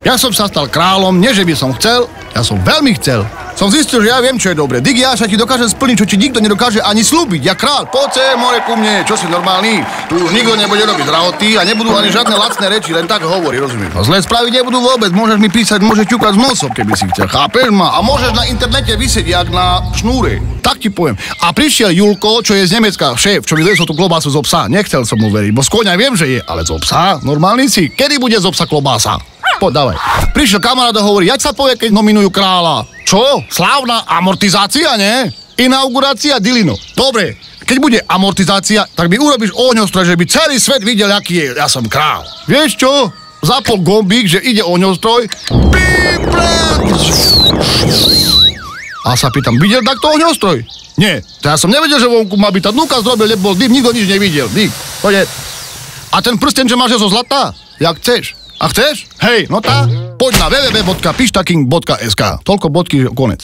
Ja som sa stal kráľom, nie že by som chcel, ja som veľmi chcel. Som zistil, že ja viem, čo je dobre. Dig Jáša ti dokáže splniť, čo ti nikto nedokáže ani slúbiť. Ja kráľ, poď sem, more ku mne, čo si normálny? Tu už nikto nebude robiť drahoty a nebudú ani žiadne lacné reči, len tak hovorí, rozumieš? A zlé správy nebudú vôbec, môžeš mi písať, môžeš ťukať s nosom, keby si chcel, chápeš ma? A môžeš na internete vysieť jak na šnúre. Tak ti poviem. A prišiel Julko, čo je z Nemecka, šéf, čo mi doniesol tú klobásu zo psa. Nechcel som mu veriť, bo z koňa viem, že je, ale zo psa? Normálny si. Kedy bude zo psa klobása? Poď, dávaj. Prišiel kamarát a hovorí, jak sa povie, keď nominujú kráľa? Čo? Slávna amortizácia, nie? Inaugurácia Dilino. Dobre, keď bude amortizácia, tak mi urobíš ohňostroj, že by celý svet videl, aký je. Ja som kráľ. Vieš čo? Zapol gombík, že ide ohňostroj. A sa pýtam, videl takto ohňostroj? Nie, to ja som nevedel, že vonku má byť. Tá dnuka zrobil, nebol dym, nikto nič nevidel. Dík, poďte. A ten prsten, že máš zo zlata? Jak chceš. A chceš? Hej, no tá, poď na www.pištaking.sk. Toľko bodky, konec.